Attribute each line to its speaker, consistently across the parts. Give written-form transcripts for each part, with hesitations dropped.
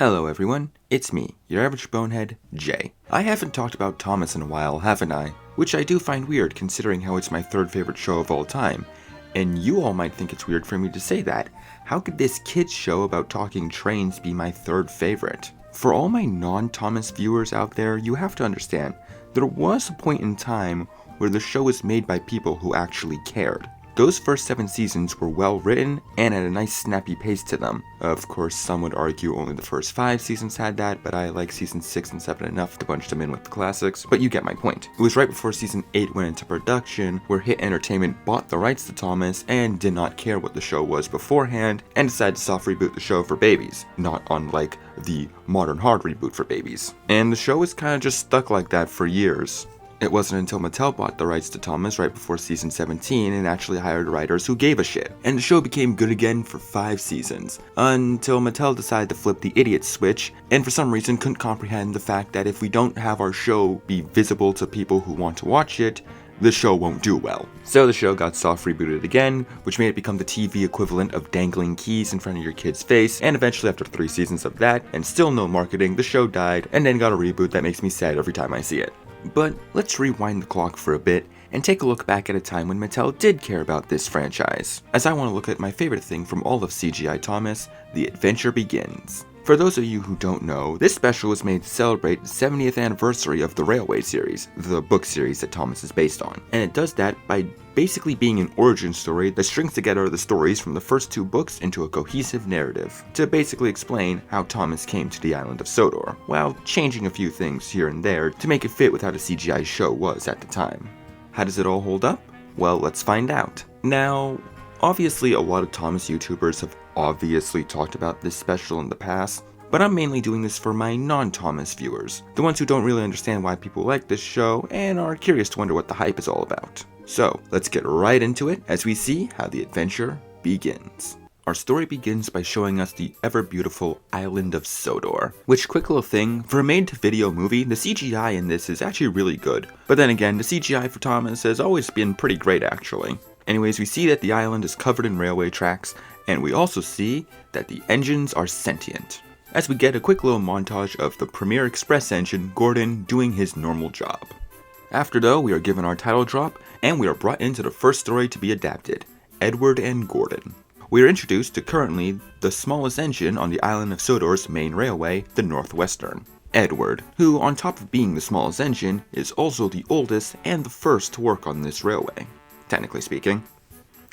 Speaker 1: Hello everyone, it's me, your average bonehead, Jay. I haven't talked about Thomas in a while, haven't I? Which I do find weird considering how it's my third favorite show of all time. And you all might think it's weird for me to say that. How could this kid's show about talking trains be my third favorite? For all my non-Thomas viewers out there, you have to understand, there was a point in time where the show was made by people who actually cared. Those first 7 seasons were well written and had a nice snappy pace to them. Of course, some would argue only the first 5 seasons had that, but I like seasons 6 and 7 enough to bunch them in with the classics, but you get my point. It was right before season 8 went into production, where Hit Entertainment bought the rights to Thomas and did not care what the show was beforehand, and decided to soft reboot the show for babies, not unlike the modern hard reboot for babies. And the show was kinda just stuck like that for years. It wasn't until Mattel bought the rights to Thomas right before season 17 and actually hired writers who gave a shit. And the show became good again for 5 seasons, until Mattel decided to flip the idiot switch, and for some reason couldn't comprehend the fact that if we don't have our show be visible to people who want to watch it, the show won't do well. So the show got soft rebooted again, which made it become the TV equivalent of dangling keys in front of your kid's face, and eventually after 3 seasons of that, and still no marketing, the show died, and then got a reboot that makes me sad every time I see it. But let's rewind the clock for a bit and take a look back at a time when Mattel did care about this franchise, as I want to look at my favorite thing from all of CGI Thomas, The Adventure Begins. For those of you who don't know, this special was made to celebrate the 70th anniversary of the Railway series, the book series that Thomas is based on, and it does that by basically being an origin story that strings together the stories from the first 2 books into a cohesive narrative, to basically explain how Thomas came to the island of Sodor, while changing a few things here and there to make it fit with how the CGI show was at the time. How does it all hold up? Well, let's find out. Now, obviously a lot of Thomas YouTubers have obviously talked about this special in the past, but I'm mainly doing this for my non-Thomas viewers, the ones who don't really understand why people like this show and are curious to wonder what the hype is all about. So, let's get right into it as we see how the adventure begins. Our story begins by showing us the ever-beautiful island of Sodor, which, quick little thing, for a made-to-video movie, the CGI in this is actually really good. But then again, the CGI for Thomas has always been pretty great actually. Anyways, we see that the island is covered in railway tracks, and we also see that the engines are sentient, as we get a quick little montage of the Premier Express engine, Gordon, doing his normal job. After though, we are given our title drop, and we are brought into the first story to be adapted, Edward and Gordon. We are introduced to currently the smallest engine on the island of Sodor's main railway, the Northwestern. Edward, who on top of being the smallest engine, is also the oldest and the first to work on this railway, technically speaking,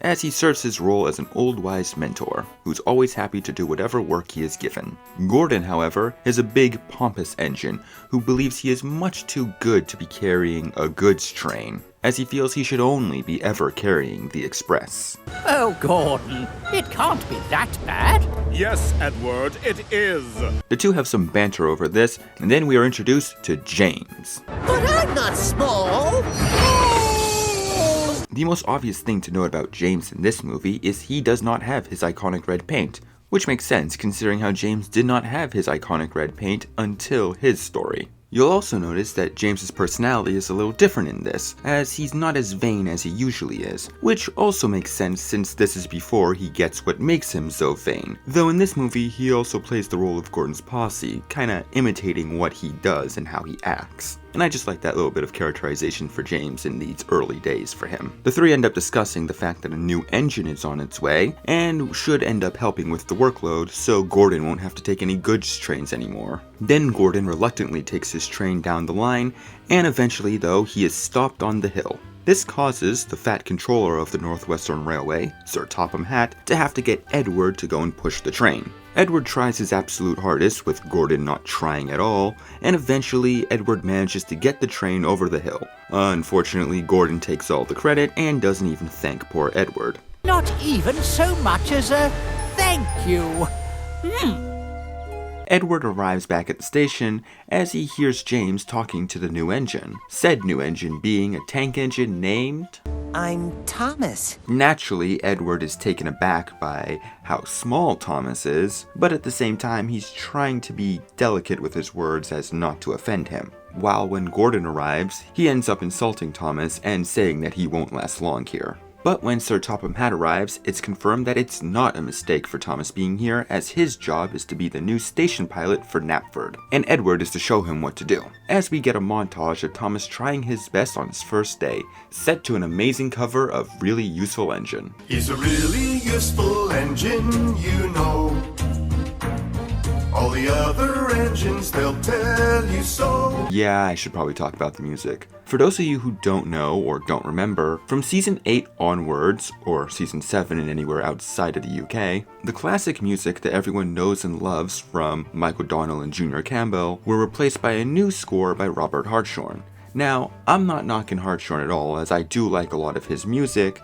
Speaker 1: as he serves his role as an old wise mentor, who's always happy to do whatever work he is given. Gordon, however, is a big, pompous engine, who believes he is much too good to be carrying a goods train, as he feels he should only be ever carrying the express.
Speaker 2: Oh, Gordon, it can't be that bad.
Speaker 3: Yes, Edward, it is.
Speaker 1: The two have some banter over this, and then we are introduced to James.
Speaker 4: But I'm not small!
Speaker 1: The most obvious thing to note about James in this movie is he does not have his iconic red paint, which makes sense considering how James did not have his iconic red paint until his story. You'll also notice that James's personality is a little different in this, as he's not as vain as he usually is, which also makes sense since this is before he gets what makes him so vain. Though in this movie, he also plays the role of Gordon's posse, kinda imitating what he does and how he acts. And I just like that little bit of characterization for James in these early days for him. The 3 end up discussing the fact that a new engine is on its way, and should end up helping with the workload, so Gordon won't have to take any goods trains anymore. Then Gordon reluctantly takes his train down the line, and eventually though, he is stopped on the hill. This causes the fat controller of the Northwestern Railway, Sir Topham Hatt, to have to get Edward to go and push the train. Edward tries his absolute hardest, with Gordon not trying at all, and eventually Edward manages to get the train over the hill. Unfortunately, Gordon takes all the credit and doesn't even thank poor Edward.
Speaker 2: Not even so much as a thank you.
Speaker 1: Edward arrives back at the station as he hears James talking to the new engine, said new engine being a tank engine named...
Speaker 4: I'm Thomas.
Speaker 1: Naturally, Edward is taken aback by how small Thomas is, but at the same time he's trying to be delicate with his words as not to offend him. While when Gordon arrives, he ends up insulting Thomas and saying that he won't last long here. But when Sir Topham Hatt arrives, it's confirmed that it's not a mistake for Thomas being here, as his job is to be the new station pilot for Knapford, and Edward is to show him what to do. As we get a montage of Thomas trying his best on his first day, set to an amazing cover of Really Useful Engine.
Speaker 5: He's a really useful engine, you know. All the other engines, they'll tell you so.
Speaker 1: Yeah, I should probably talk about the music. For those of you who don't know or don't remember, from Season 8 onwards, or Season 7 and anywhere outside of the UK, the classic music that everyone knows and loves from Michael Donnell and Junior Campbell were replaced by a new score by Robert Hartshorn. Now, I'm not knocking Hartshorn at all, as I do like a lot of his music,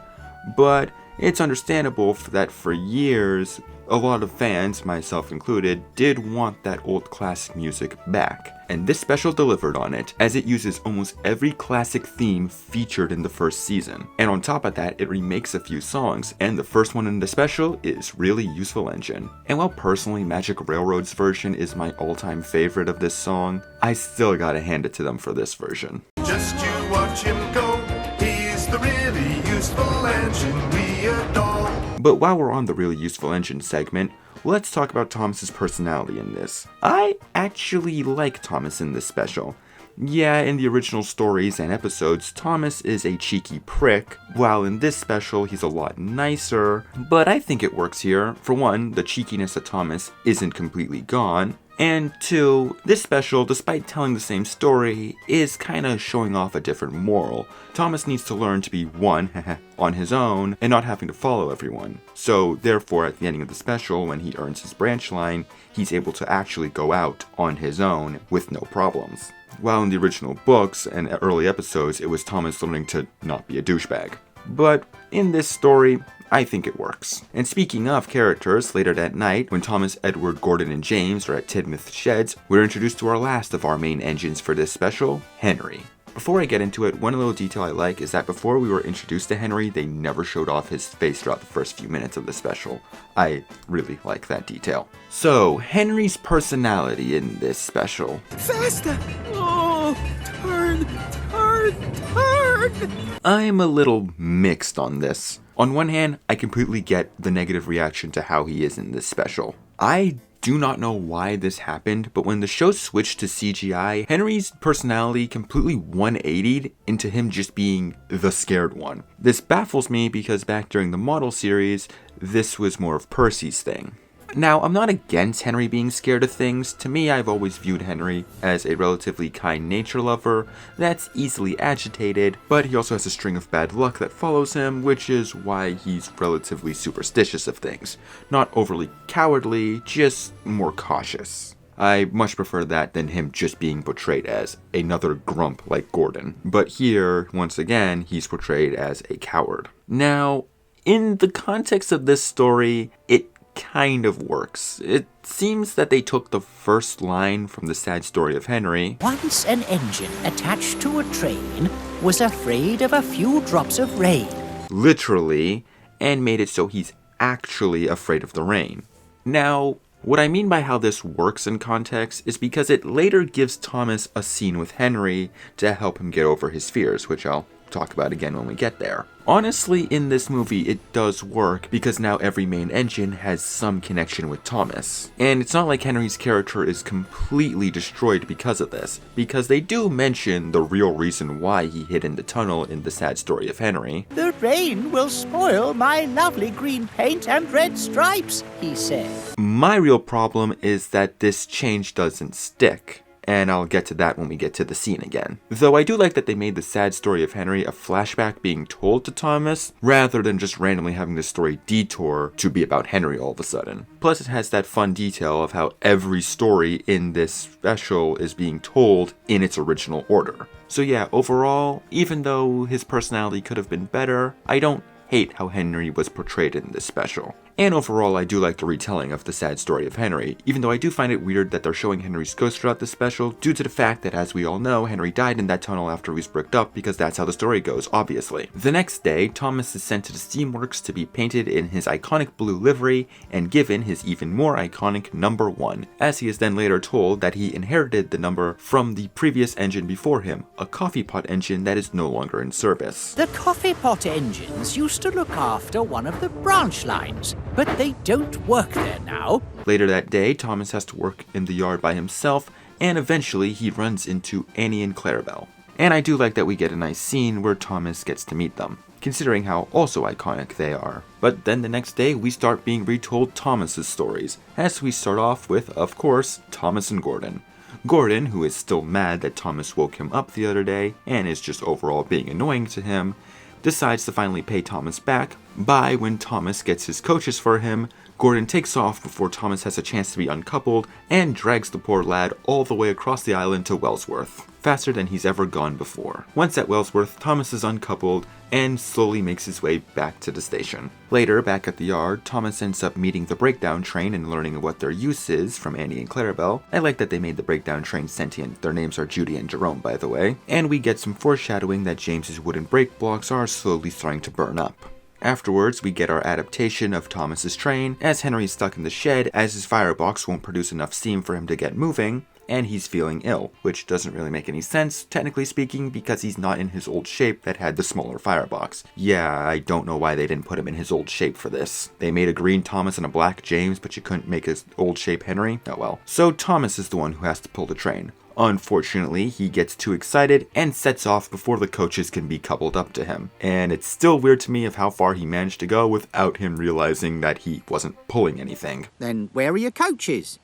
Speaker 1: but it's understandable that for years, a lot of fans, myself included, did want that old classic music back. And this special delivered on it, as it uses almost every classic theme featured in the first season. And on top of that, it remakes a few songs, and the first one in the special is Really Useful Engine. And while personally Magic Railroad's version is my all-time favorite of this song, I still gotta hand it to them for this version.
Speaker 5: Just you watch him go, he's the really useful engine we adore.
Speaker 1: But while we're on the Really Useful Engine segment, let's talk about Thomas's personality in this. I actually like Thomas in this special. Yeah, in the original stories and episodes, Thomas is a cheeky prick, while in this special he's a lot nicer, but I think it works here. For one, the cheekiness of Thomas isn't completely gone, and two, this special, despite telling the same story, is kinda showing off a different moral. Thomas needs to learn to be one, on his own, and not having to follow everyone. So therefore, at the ending of the special, when he earns his branch line, he's able to actually go out on his own with no problems. While in the original books and early episodes, it was Thomas learning to not be a douchebag. But in this story, I think it works. And speaking of characters, later that night, when Thomas, Edward, Gordon, and James are at Tidmouth Sheds, we're introduced to our last of our main engines for this special, Henry. Before I get into it, one little detail I like is that before we were introduced to Henry, they never showed off his face throughout the first few minutes of the special. I really like that detail. So, Henry's personality in this special.
Speaker 2: Faster! Oh, turn, turn, turn!
Speaker 1: I'm a little mixed on this. On one hand, I completely get the negative reaction to how he is in this special. I do not know why this happened, but when the show switched to CGI, Henry's personality completely 180'd into him just being the scared one. This baffles me because back during the model series, this was more of Percy's thing. Now, I'm not against Henry being scared of things. To me, I've always viewed Henry as a relatively kind nature lover that's easily agitated, but he also has a string of bad luck that follows him, which is why he's relatively superstitious of things. Not overly cowardly, just more cautious. I much prefer that than him just being portrayed as another grump like Gordon. But here, once again, he's portrayed as a coward. Now, in the context of this story, it kind of works. It seems that they took the first line from the sad story of Henry.
Speaker 2: Once an engine attached to a train was afraid of a few drops of rain.
Speaker 1: Literally, and made it so he's actually afraid of the rain. Now, what I mean by how this works in context is because it later gives Thomas a scene with Henry to help him get over his fears, which I'll talk about again when we get there. Honestly, in this movie, it does work because now every main engine has some connection with Thomas. And it's not like Henry's character is completely destroyed because of this, because they do mention the real reason why he hid in the tunnel in the sad story of Henry.
Speaker 2: The rain will spoil my lovely green paint and red stripes, he said.
Speaker 1: My real problem is that this change doesn't stick. And I'll get to that when we get to the scene again. Though I do like that they made the sad story of Henry a flashback being told to Thomas, rather than just randomly having the story detour to be about Henry all of a sudden. Plus it has that fun detail of how every story in this special is being told in its original order. So yeah, overall, even though his personality could have been better, I don't hate how Henry was portrayed in this special. And overall, I do like the retelling of the sad story of Henry, even though I do find it weird that they're showing Henry's ghost throughout this special, due to the fact that, as we all know, Henry died in that tunnel after he was bricked up, because that's how the story goes, obviously. The next day, Thomas is sent to the steamworks to be painted in his iconic blue livery and given his even more iconic number 1, as he is then later told that he inherited the number from the previous engine before him, a coffee pot engine that is no longer in service.
Speaker 2: The coffee pot engines used to look after one of the branch lines, but they don't work there now.
Speaker 1: Later that day, Thomas has to work in the yard by himself, and eventually he runs into Annie and Clarabelle. And I do like that we get a nice scene where Thomas gets to meet them, considering how also iconic they are. But then the next day, we start being retold Thomas's stories, as we start off with, of course, Thomas and Gordon. Gordon, who is still mad that Thomas woke him up the other day, and is just overall being annoying to him, decides to finally pay Thomas back by, when Thomas gets his coaches for him, Gordon takes off before Thomas has a chance to be uncoupled and drags the poor lad all the way across the island to Wellsworth, faster than he's ever gone before. Once at Wellsworth, Thomas is uncoupled and slowly makes his way back to the station. Later, back at the yard, Thomas ends up meeting the breakdown train and learning what their use is from Annie and Clarabelle. I like that they made the breakdown train sentient. Their names are Judy and Jerome, by the way. And we get some foreshadowing that James's wooden brake blocks are slowly starting to burn up. Afterwards, we get our adaptation of Thomas's train, as Henry's stuck in the shed as his firebox won't produce enough steam for him to get moving, and he's feeling ill, which doesn't really make any sense, technically speaking, because he's not in his old shape that had the smaller firebox. Yeah, I don't know why they didn't put him in his old shape for this. They made a green Thomas and a black James, but you couldn't make his old shape Henry? Oh well. So Thomas is the one who has to pull the train. Unfortunately, he gets too excited and sets off before the coaches can be coupled up to him. And it's still weird to me of how far he managed to go without him realizing that he wasn't pulling anything.
Speaker 4: Then where are your coaches?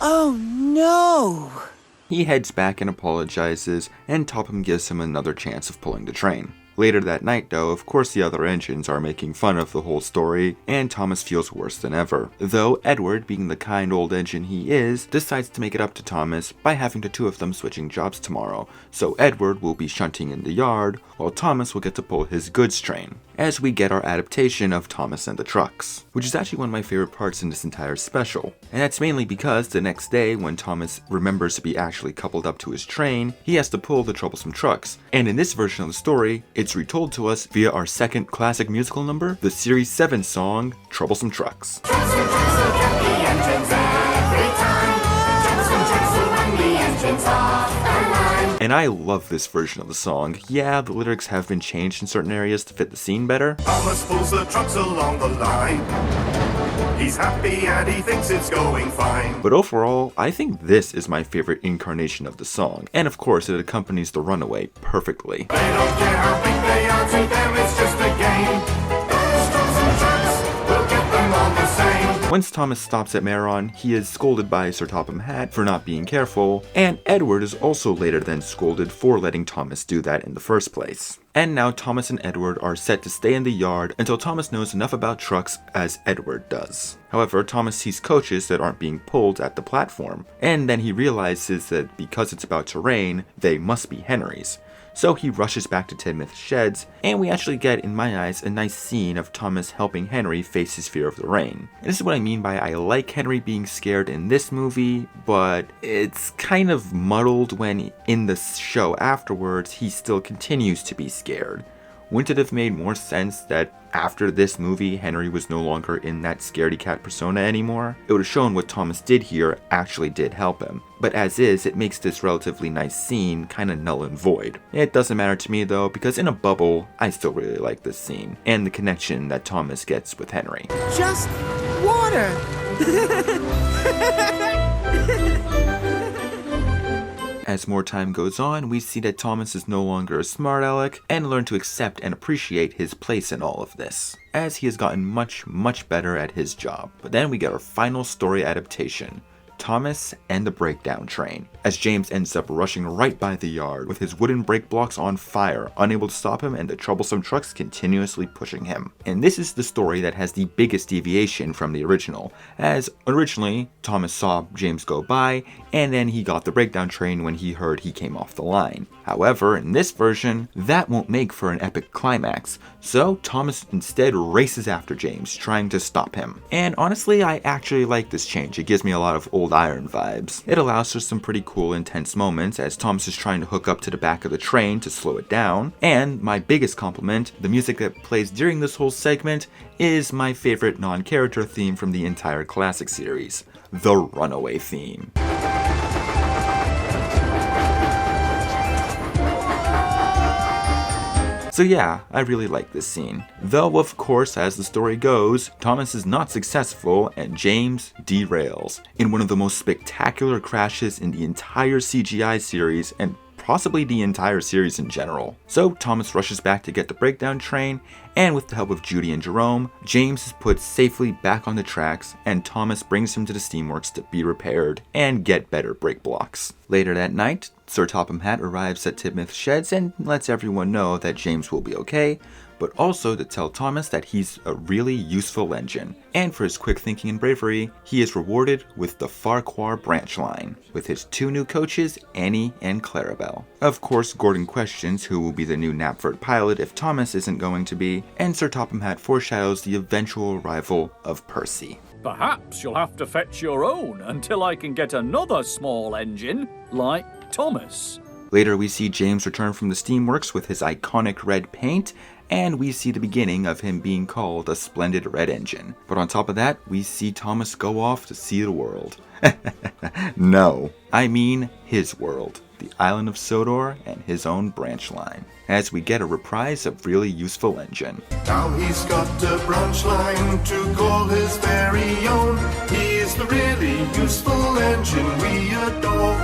Speaker 4: Oh no!
Speaker 1: He heads back and apologizes, and Topham gives him another chance of pulling the train. Later that night though, of course the other engines are making fun of the whole story, and Thomas feels worse than ever. Though Edward, being the kind old engine he is, decides to make it up to Thomas by having the two of them switching jobs tomorrow, so Edward will be shunting in the yard, while Thomas will get to pull his goods train, as we get our adaptation of Thomas and the Trucks, which is actually one of my favorite parts in this entire special. And that's mainly because the next day, when Thomas remembers to be actually coupled up to his train, he has to pull the troublesome trucks. And in this version of the story, it's retold to us via our second classic musical number, the Series 7 song, Troublesome Trucks. And I love this version of the song. Yeah, the lyrics have been changed in certain areas to fit the scene better.
Speaker 5: Thomas pulls the trucks along the line. He's happy and he thinks it's going fine.
Speaker 1: But overall, I think this is my favorite incarnation of the song. And of course, it accompanies the runaway perfectly.
Speaker 5: They don't care how big they are, to them it's just a game. Those troublesome trucks will get them all the same.
Speaker 1: Once Thomas stops at Meron, he is scolded by Sir Topham Hatt for not being careful, and Edward is also later then scolded for letting Thomas do that in the first place. And now Thomas and Edward are set to stay in the yard until Thomas knows enough about trucks as Edward does. However, Thomas sees coaches that aren't being pulled at the platform, and then he realizes that because it's about to rain, they must be Henry's. So he rushes back to Tidmouth Sheds, and we actually get, in my eyes, a nice scene of Thomas helping Henry face his fear of the rain. And this is what I mean by I like Henry being scared in this movie, but it's kind of muddled when in the show afterwards he still continues to be scared. Wouldn't it have made more sense that after this movie, Henry was no longer in that scaredy cat persona anymore? It would have shown what Thomas did here actually did help him. But as is, it makes this relatively nice scene kinda null and void. It doesn't matter to me though, because in a bubble, I still really like this scene, and the connection that Thomas gets with Henry.
Speaker 4: Just water!
Speaker 1: As more time goes on, we see that Thomas is no longer a smart aleck and learn to accept and appreciate his place in all of this, as he has gotten much better at his job. But then we get our final story adaptation, Thomas and the breakdown train, as James ends up rushing right by the yard with his wooden brake blocks on fire, unable to stop him and the troublesome trucks continuously pushing him. And this is the story that has the biggest deviation from the original, as originally Thomas saw James go by and then he got the breakdown train when he heard he came off the line. However, in this version, that won't make for an epic climax, so Thomas instead races after James, trying to stop him. And honestly, I actually like this change. It gives me a lot of Old Iron vibes. It allows for some pretty cool, intense moments as Thomas is trying to hook up to the back of the train to slow it down. And my biggest compliment, the music that plays during this whole segment is my favorite non-character theme from the entire classic series, the Runaway theme. So yeah, I really like this scene. Though of course, as the story goes, Thomas is not successful and James derails in one of the most spectacular crashes in the entire CGI series and possibly the entire series in general. So Thomas rushes back to get the breakdown train, and with the help of Judy and Jerome, James is put safely back on the tracks and Thomas brings him to the steamworks to be repaired and get better brake blocks. Later that night, Sir Topham Hatt arrives at Tidmouth Sheds and lets everyone know that James will be okay, but also to tell Thomas that he's a really useful engine. And for his quick thinking and bravery, he is rewarded with the Farquhar branch line, with his 2 new coaches, Annie and Clarabelle. Of course, Gordon questions who will be the new Knapford pilot if Thomas isn't going to be, and Sir Topham Hatt foreshadows the eventual arrival of Percy.
Speaker 6: Perhaps you'll have to fetch your own until I can get another small engine like Thomas.
Speaker 1: Later we see James return from the steamworks with his iconic red paint, and we see the beginning of him being called a splendid red engine. But on top of that, we see Thomas go off to see the world. No, I mean his world, the island of Sodor and his own branch line, as we get a reprise of Really Useful Engine.
Speaker 5: Now he's got a branch line to call his very own. He's the really useful engine we adore.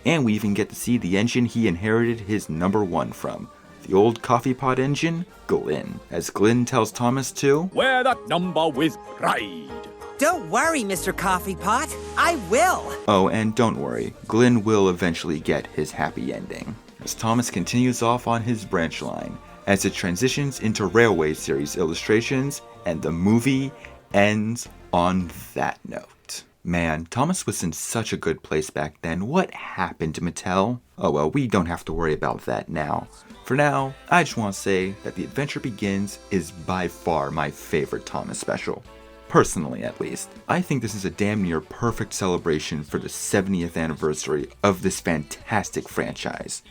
Speaker 1: And we even get to see the engine he inherited his number 1 from, the old coffee pot engine, Glyn, as Glyn tells Thomas to
Speaker 6: Wear that number with pride.
Speaker 4: Don't worry, Mr. Coffee Pot. I will.
Speaker 1: Oh, and don't worry, Glyn will eventually get his happy ending, as Thomas continues off on his branch line, as it transitions into Railway Series illustrations, and the movie ends on that note. Man, Thomas was in such a good place back then. What happened to Mattel? Oh well, we don't have to worry about that now. For now, I just want to say that The Adventure Begins is by far my favorite Thomas special. Personally, at least. I think this is a damn near perfect celebration for the 70th anniversary of this fantastic franchise,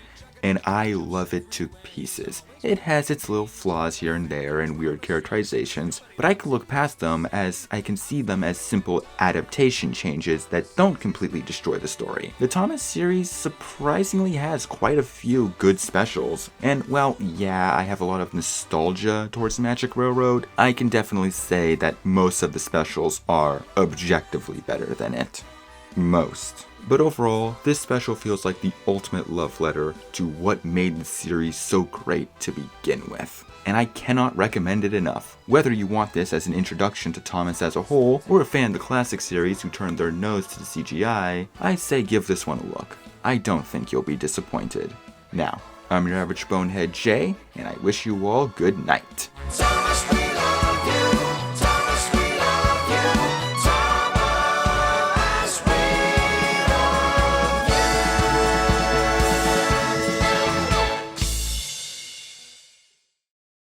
Speaker 1: and I love it to pieces. It has its little flaws here and there and weird characterizations, but I can look past them as I can see them as simple adaptation changes that don't completely destroy the story. The Thomas series surprisingly has quite a few good specials, and well, yeah, I have a lot of nostalgia towards Magic Railroad. I can definitely say that most of the specials are objectively better than it. Most. But overall, this special feels like the ultimate love letter to what made the series so great to begin with. And I cannot recommend it enough. Whether you want this as an introduction to Thomas as a whole, or a fan of the classic series who turned their nose to the CGI, I say give this one a look. I don't think you'll be disappointed. Now, I'm your average bonehead Jay, and I wish you all good night.
Speaker 5: So